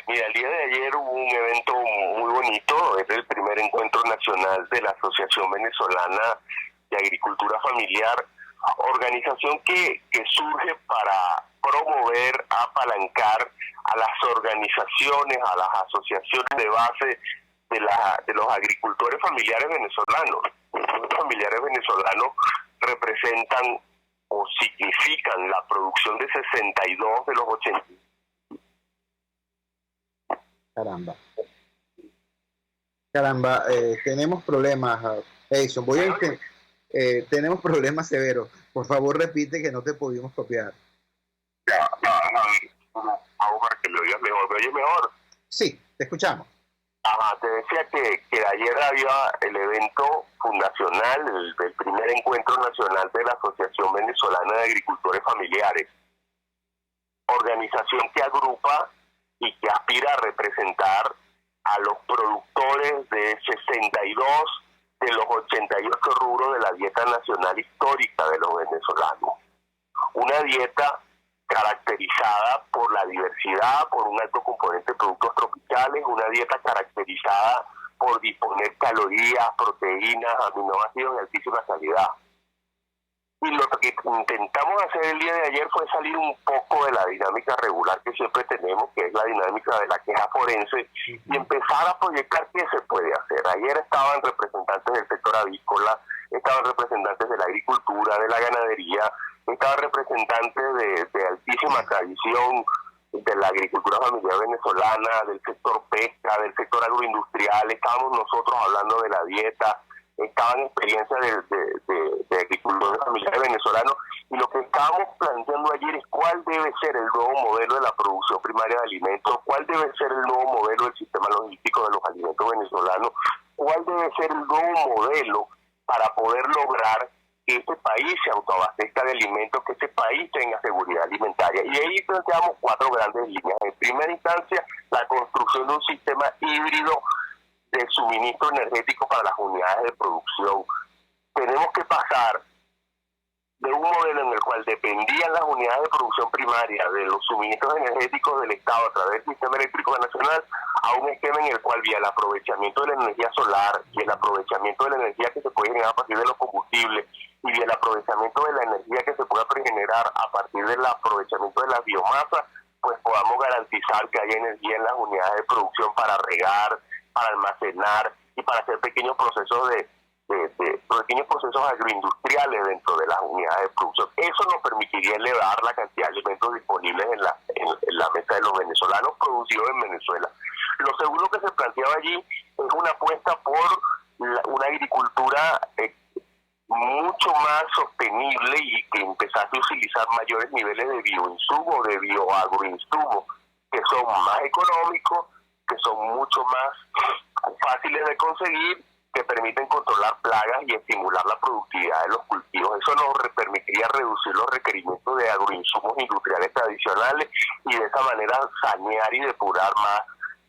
Mira, el día de ayer hubo un evento muy bonito, es el primer encuentro nacional de la Asociación Venezolana de Agricultura Familiar, organización que surge para promover, apalancar a las organizaciones, a las asociaciones de base de los agricultores familiares venezolanos. Los familiares venezolanos representan o significan la producción de 62 de los 80. Caramba, tenemos problemas, Edison. Tenemos problemas severos. Por favor, repite que no te pudimos copiar. Hago para que me oigas mejor. ¿Me oyes mejor? Sí, te escuchamos. Te decía que ayer había el evento fundacional, el primer encuentro nacional de la Asociación Venezolana de Agricultores Familiares, organización que agrupa y que aspira a representar a los productores de 62 de los 88 rubros de la dieta nacional histórica de los venezolanos. Una dieta caracterizada por la diversidad, por un alto componente de productos tropicales, una dieta caracterizada por disponer calorías, proteínas, aminoácidos de altísima calidad. Y lo que intentamos hacer el día de ayer fue salir un poco de la dinámica regular que siempre tenemos, que es la dinámica de la queja forense, y empezar a proyectar qué se puede hacer. Ayer estaban representantes del sector avícola, estaban representantes de la agricultura, de la ganadería, estaban representantes de altísima tradición de la agricultura familiar venezolana, del sector pesca, del sector agroindustrial, estábamos nosotros hablando de la dieta, estaban experiencias de agricultores familiares venezolanos, y lo que estábamos planteando ayer es cuál debe ser el nuevo modelo de la producción primaria de alimentos, cuál debe ser el nuevo modelo del sistema logístico de los alimentos venezolanos, cuál debe ser el nuevo modelo para poder lograr que este país se autoabastezca de alimentos, que este país tenga seguridad alimentaria. Y ahí planteamos 4 grandes líneas. En primera instancia, la construcción de un sistema híbrido de suministro energético para las unidades de producción. Tenemos que pasar de un modelo en el cual dependían las unidades de producción primaria de los suministros energéticos del Estado a través del sistema eléctrico nacional a un esquema en el cual, vía el aprovechamiento de la energía solar y el aprovechamiento de la energía que se puede generar a partir de los combustibles y vía el aprovechamiento de la energía que se pueda generar a partir del aprovechamiento de la biomasa, pues podamos garantizar que haya energía en las unidades de producción para regar, para almacenar y para hacer pequeños procesos pequeños procesos agroindustriales dentro de las unidades de producción. Eso nos permitiría elevar la cantidad de alimentos disponibles en la mesa de los venezolanos producidos en Venezuela. Lo segundo que se planteaba allí es una apuesta por una agricultura mucho más sostenible y que empezase a utilizar mayores niveles de bioinsumo, de bioagroinsumo, que son más económicos, que son mucho más fáciles de conseguir, que permiten controlar plagas y estimular la productividad de los cultivos. Eso nos permitiría reducir los requerimientos de agroinsumos industriales tradicionales y de esa manera sanear y depurar más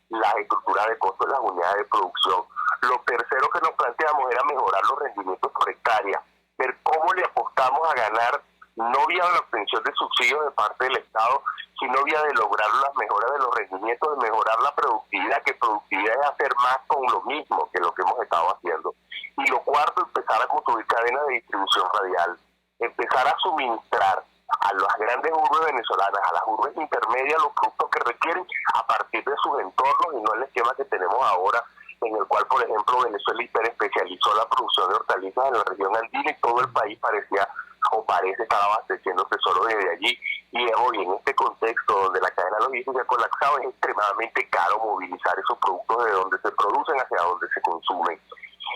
las estructuras de costo de las unidades de producción. Lo tercero que nos planteamos era mejorar los rendimientos por hectárea, ver cómo le apostamos a ganar, no vía la obtención de subsidios de parte del Estado, sino vía de lograr las mejoras de los rendimientos, de mejorar la productividad, que productividad es hacer más con lo mismo que lo que hemos estado haciendo. Y lo cuarto, empezar a construir cadenas de distribución radial. empezar a suministrar a las grandes urbes venezolanas, a las urbes intermedias, los productos que requieren a partir de sus entornos y no el esquema que tenemos ahora, en el cual, por ejemplo, Venezuela hiperespecializó la producción de hortalizas en la región andina y todo el país parecía o parece estar abasteciéndose solo desde allí. Y hoy, en este contexto donde la cadena logística ha colapsado, es extremadamente caro movilizar esos productos de donde se producen hacia donde se consumen.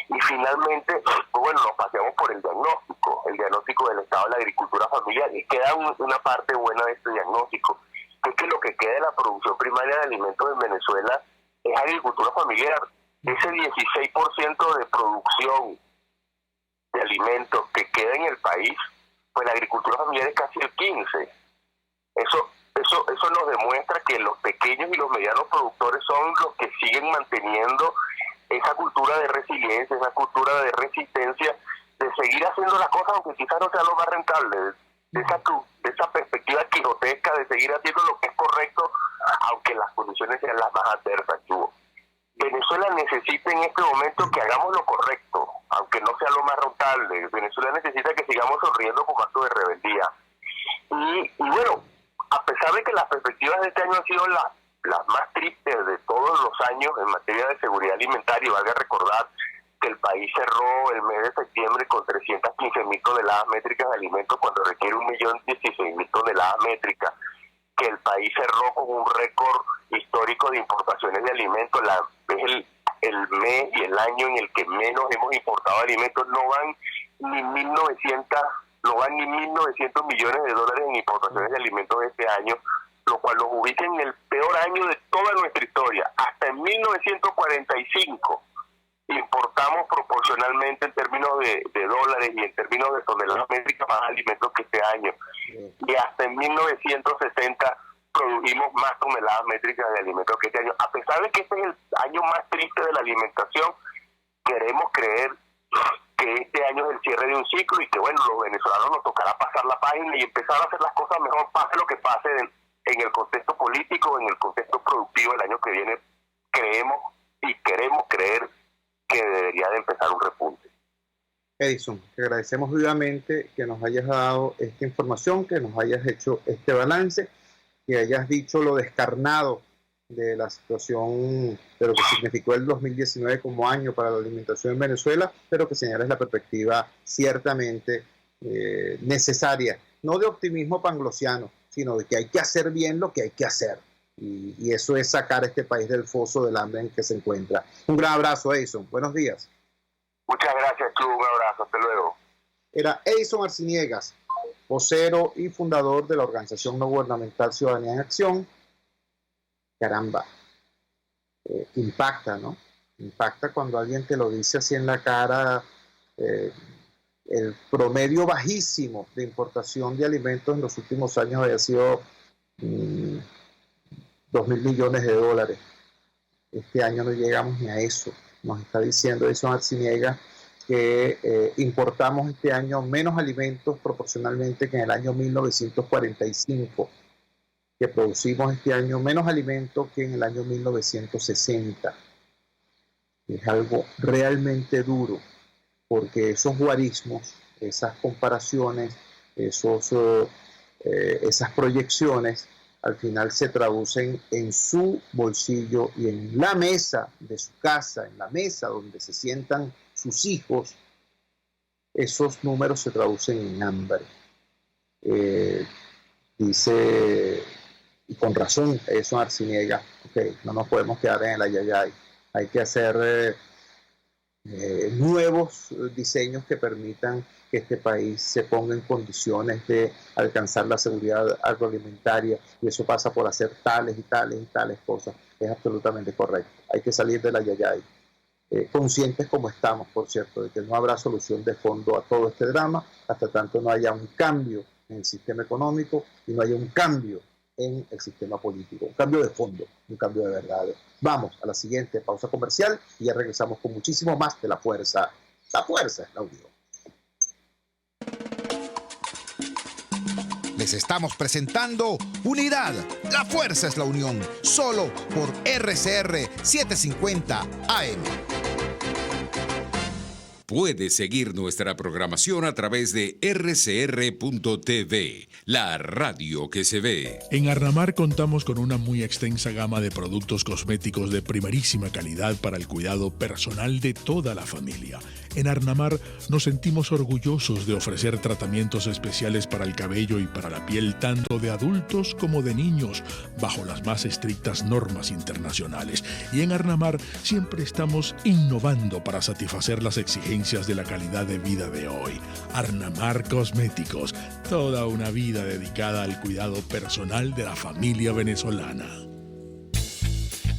Y finalmente, pues bueno, nos paseamos por el diagnóstico del estado de la agricultura familiar, y queda una parte buena de este diagnóstico, que es que lo que queda de la producción primaria de alimentos en Venezuela es agricultura familiar. Ese 16% de producción de alimentos que queda en el país, pues la agricultura familiar es casi el 15%. Eso nos demuestra que los pequeños y los medianos productores son los que siguen manteniendo esa cultura de resiliencia, esa cultura de resistencia, de seguir haciendo las cosas aunque quizás no sea lo más rentable, de esa perspectiva quijotesca de seguir haciendo lo que es correcto aunque las condiciones sean las más adversas. Venezuela necesita en este momento que hagamos lo correcto, aunque no sea lo más rentable. Venezuela necesita que sigamos sonriendo como acto de rebeldía. Y bueno, a pesar de que las perspectivas de este año han sido las más tristes de todos los años en materia de seguridad alimentaria, valga recordar que el país cerró el mes de septiembre con 315.000 toneladas métricas de alimentos cuando requiere 1.016.000 toneladas métricas, que el país cerró con un récord histórico de importaciones de alimentos, es el mes y el año en el que menos hemos importado alimentos, no van ni 1.900 millones de dólares en importaciones de alimentos este año, lo cual nos ubica en el peor año de toda nuestra historia. Hasta en 1945 importamos proporcionalmente en términos de dólares y en términos de toneladas métricas más alimentos que este año. Y hasta en 1960 produjimos más toneladas métricas de alimentos que este año. A pesar de que este es el año más triste de la alimentación, queremos creer que este año es el cierre de un ciclo y que, bueno, los venezolanos nos tocará pasar la página y empezar a hacer las cosas mejor, pase lo que pase en el contexto político, en el contexto productivo el año que viene. Creemos y queremos creer que debería de empezar un repunte. Edison, te agradecemos vivamente que nos hayas dado esta información, que nos hayas hecho este balance, que hayas dicho lo descarnado de la situación, de lo que significó el 2019 como año para la alimentación en Venezuela, pero que señales la perspectiva ciertamente necesaria, no de optimismo panglosiano, sino de que hay que hacer bien lo que hay que hacer. Y eso es sacar a este país del foso del hambre en que se encuentra. Un gran abrazo, Edison. Buenos días. Muchas gracias, Chu. Un abrazo. Hasta luego. Era Edison Arciniegas, vocero y fundador de la organización no gubernamental Ciudadanía en Acción. Caramba, impacta, ¿no? Impacta cuando alguien te lo dice así en la cara. El promedio bajísimo de importación de alimentos en los últimos años había sido 2.000 millones de dólares. Este año no llegamos ni a eso. Nos está diciendo Edison Arciniegas que importamos este año menos alimentos proporcionalmente que en el año 1945, que producimos este año menos alimentos que en el año 1960. Es algo realmente duro, porque esos guarismos, esas comparaciones, esas proyecciones, al final se traducen en su bolsillo y en la mesa de su casa, en la mesa donde se sientan sus hijos. Esos números se traducen en hambre. Dice, y con razón, eso Arciniegas, no nos podemos quedar en el ayayay. Hay que hacer nuevos diseños que permitan que este país se ponga en condiciones de alcanzar la seguridad agroalimentaria, y eso pasa por hacer tales y tales y tales cosas. Es absolutamente correcto. Hay que salir de la yayay. Conscientes como estamos, por cierto, de que no habrá solución de fondo a todo este drama hasta tanto no haya un cambio en el sistema económico y no haya un cambio en el sistema político, un cambio de fondo, un cambio de verdad. Vamos a la siguiente pausa comercial y ya regresamos con muchísimo más de La Fuerza. La Fuerza es la unión. Les estamos presentando Unidad. La Fuerza es la unión. Solo por RCR 750 AM. Puedes seguir nuestra programación a través de rcr.tv, la radio que se ve. En Arnamar contamos con una muy extensa gama de productos cosméticos de primerísima calidad para el cuidado personal de toda la familia. En Arnamar nos sentimos orgullosos de ofrecer tratamientos especiales para el cabello y para la piel tanto de adultos como de niños, bajo las más estrictas normas internacionales. Y en Arnamar siempre estamos innovando para satisfacer las exigencias de la calidad de vida de hoy. Arnamar Cosméticos, toda una vida dedicada al cuidado personal de la familia venezolana.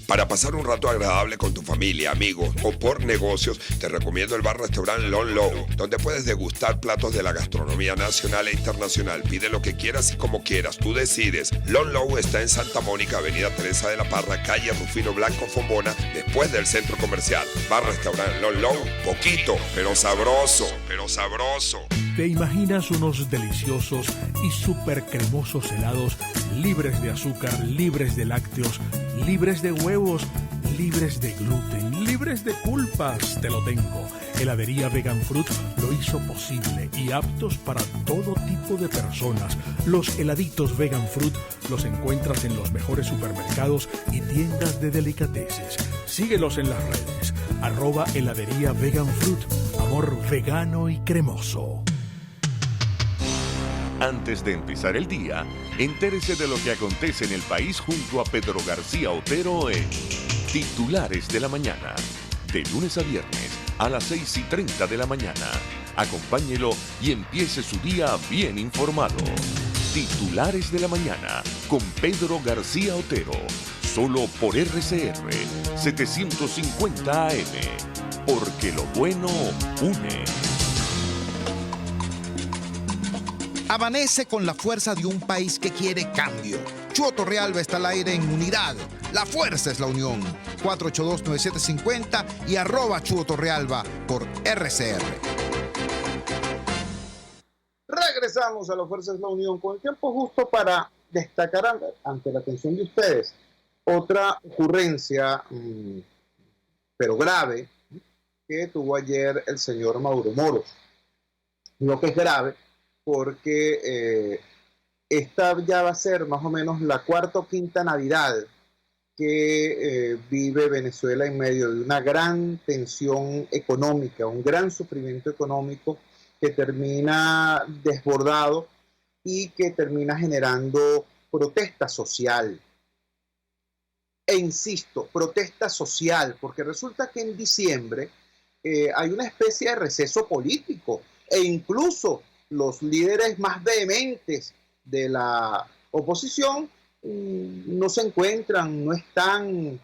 Para pasar un rato agradable con tu familia, amigos o por negocios, te recomiendo el bar-restaurante Lon Low, donde puedes degustar platos de la gastronomía nacional e internacional. Pide lo que quieras y como quieras, tú decides. Lon Low está en Santa Mónica, Avenida Teresa de la Parra, calle Rufino Blanco Fombona, después del centro comercial. Bar-restaurante Lon Low, poquito, pero sabroso, ¿Te imaginas unos deliciosos y súper cremosos helados libres de azúcar, libres de lácteos, libres de huevos, libres de gluten, libres de culpas? Te lo tengo. Heladería Vegan Fruit lo hizo posible y aptos para todo tipo de personas. Los heladitos Vegan Fruit los encuentras en los mejores supermercados y tiendas de delicateces. Síguelos en las redes. @heladería Vegan Fruit. Amor vegano y cremoso. Antes de empezar el día, entérese de lo que acontece en el país junto a Pedro García Otero en Titulares de la Mañana. De lunes a viernes a las 6:30 de la mañana. Acompáñelo y empiece su día bien informado. Titulares de la Mañana con Pedro García Otero. Solo por RCR 750 AM. Porque lo bueno une. Amanece con la fuerza de un país que quiere cambio. Chuo Torrealba está al aire en Unidad. La fuerza es la unión. 482-9750 y @Chuo Torrealba por RCR. Regresamos a la fuerza es la unión con el tiempo justo para destacar ante la atención de ustedes otra ocurrencia, pero grave, que tuvo ayer el señor Maduro Moros. Digo que es grave porque esta ya va a ser más o menos la cuarta o quinta Navidad que vive Venezuela en medio de una gran tensión económica, un gran sufrimiento económico que termina desbordado y que termina generando protesta social. E insisto, protesta social, porque resulta que en diciembre hay una especie de receso político e incluso los líderes más vehementes de la oposición no se encuentran, no están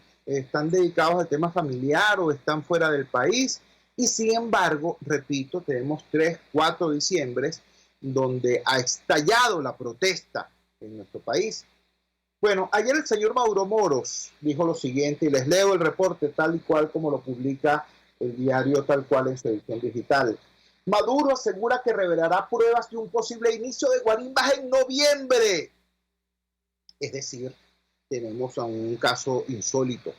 dedicados al tema familiar o están fuera del país. Y sin embargo, repito, tenemos 3, 4 diciembres donde ha estallado la protesta en nuestro país. Bueno, ayer el señor Maduro Moros dijo lo siguiente, y les leo el reporte tal y cual como lo publica el diario tal cual en su edición digital. Maduro asegura que revelará pruebas de un posible inicio de guarimbas en noviembre. Es decir, tenemos a un caso insólito.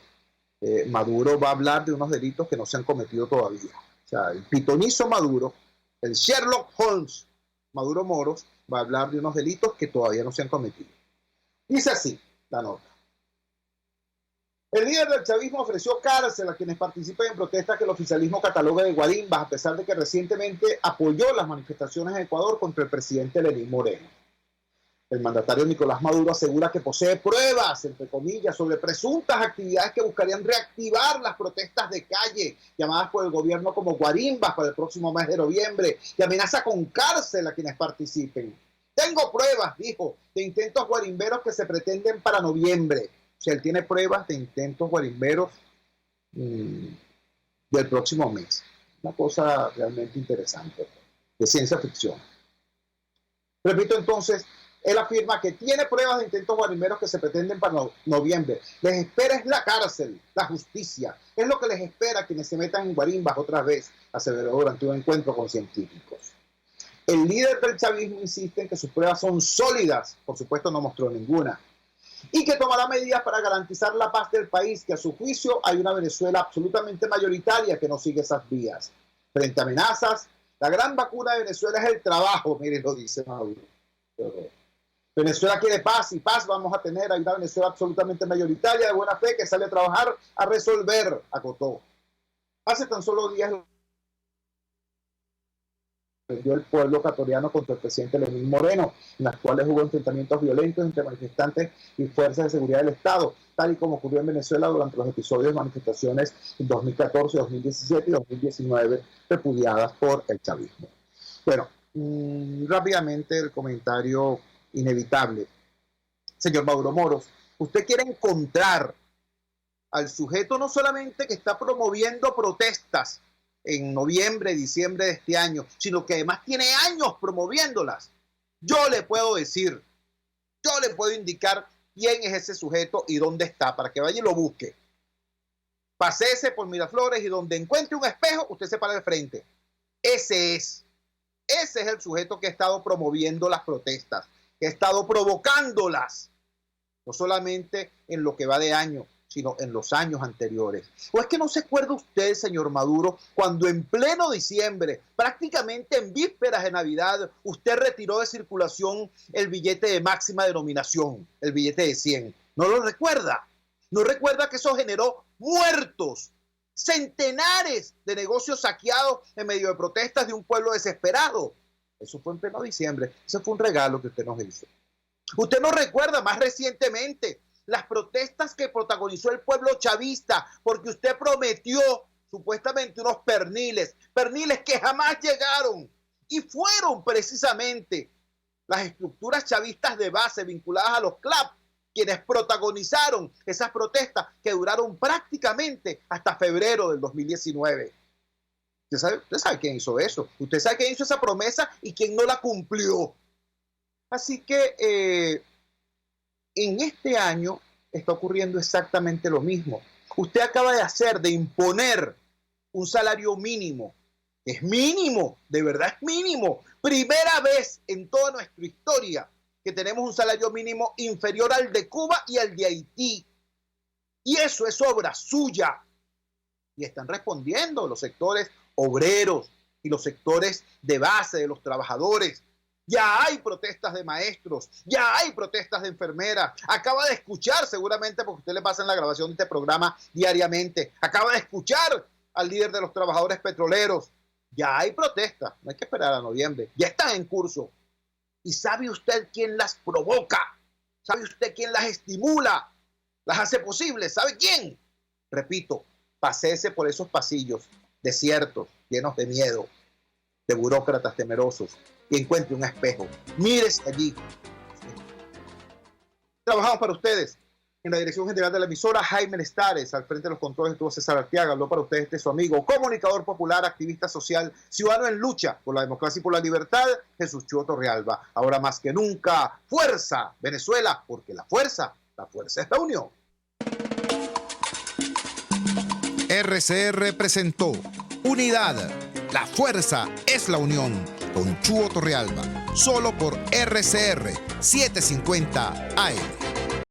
Maduro va a hablar de unos delitos que no se han cometido todavía. O sea, el pitonizo Maduro, el Sherlock Holmes Maduro Moros, va a hablar de unos delitos que todavía no se han cometido. Dice así la nota. El líder del chavismo ofreció cárcel a quienes participen en protestas que el oficialismo cataloga de guarimbas, a pesar de que recientemente apoyó las manifestaciones en Ecuador contra el presidente Lenín Moreno. El mandatario Nicolás Maduro asegura que posee pruebas, entre comillas, sobre presuntas actividades que buscarían reactivar las protestas de calle, llamadas por el gobierno como guarimbas para el próximo mes de noviembre, y amenaza con cárcel a quienes participen. Tengo pruebas, dijo, de intentos guarimberos que se pretenden para noviembre. O sea, él tiene pruebas de intentos guarimberos del próximo mes. Una cosa realmente interesante, de ciencia ficción. Repito entonces, él afirma que tiene pruebas de intentos guarimberos que se pretenden para noviembre. Les espera es la cárcel, la justicia. Es lo que les espera a quienes se metan en guarimbas otra vez, aseveró durante un encuentro con científicos. El líder del chavismo insiste en que sus pruebas son sólidas, por supuesto no mostró ninguna, y que tomará medidas para garantizar la paz del país, que a su juicio hay una Venezuela absolutamente mayoritaria que no sigue esas vías. frente a amenazas. La gran vacuna de Venezuela es el trabajo, mire, lo dice Maduro. Venezuela quiere paz y paz vamos a tener. Hay una Venezuela absolutamente mayoritaria de buena fe que sale a trabajar a resolver, acotó. Hace tan solo días el pueblo ecuatoriano contra el presidente Lenín Moreno, en las cuales hubo enfrentamientos violentos entre manifestantes y fuerzas de seguridad del Estado, tal y como ocurrió en Venezuela durante los episodios de manifestaciones en 2014, 2017 y 2019 repudiadas por el chavismo. Bueno, rápidamente el comentario inevitable. Señor Maduro Moros, usted quiere encontrar al sujeto no solamente que está promoviendo protestas en noviembre, diciembre de este año, sino que además tiene años promoviéndolas. Yo le puedo decir, yo le puedo indicar quién es ese sujeto y dónde está, para que vaya y lo busque. Paséese por Miraflores y donde encuentre un espejo, usted se para de frente. Ese es el sujeto que ha estado promoviendo las protestas, que ha estado provocándolas, no solamente en lo que va de año, sino en los años anteriores. ¿O es que no se acuerda usted, señor Maduro, cuando en pleno diciembre, prácticamente en vísperas de Navidad, usted retiró de circulación el billete de máxima denominación, el billete de 100? ¿No lo recuerda? ¿No recuerda que eso generó muertos, centenares de negocios saqueados en medio de protestas de un pueblo desesperado? Eso fue en pleno diciembre. Ese fue un regalo que usted nos hizo. Usted no recuerda más recientemente las protestas que protagonizó el pueblo chavista, porque usted prometió supuestamente unos perniles que jamás llegaron, y fueron precisamente las estructuras chavistas de base vinculadas a los CLAP quienes protagonizaron esas protestas que duraron prácticamente hasta febrero del 2019. Usted sabe quién hizo eso, usted sabe quién hizo esa promesa y quién no la cumplió. Así que en este año está ocurriendo exactamente lo mismo. Usted acaba de imponer un salario mínimo. Es mínimo, de verdad es mínimo. Primera vez en toda nuestra historia que tenemos un salario mínimo inferior al de Cuba y al de Haití. Y eso es obra suya. Y están respondiendo los sectores obreros y los sectores de base de los trabajadores. Ya hay protestas de maestros, ya hay protestas de enfermeras. Acaba de escuchar, seguramente porque usted le pasa en la grabación de este programa diariamente, acaba de escuchar al líder de los trabajadores petroleros. Ya hay protestas, no hay que esperar a noviembre, ya están en curso. ¿Y sabe usted quién las provoca? ¿Sabe usted quién las estimula? ¿Las hace posibles? ¿Sabe quién? Repito, paséese por esos pasillos desiertos, llenos de miedo, de burócratas temerosos, y encuentre un espejo. Mírese allí. Trabajamos para ustedes. En la dirección general de la emisora, Jaime Lestares. Al frente de los controles estuvo César Arteaga. Habló para ustedes su amigo, comunicador popular, activista social, ciudadano en lucha por la democracia y por la libertad, Jesús Chuo Torrealba. Ahora más que nunca, fuerza, Venezuela, porque la fuerza es la unión. RCR presentó Unidad. La fuerza es la unión. Con Chuo Torrealba. Solo por RCR 750 AM.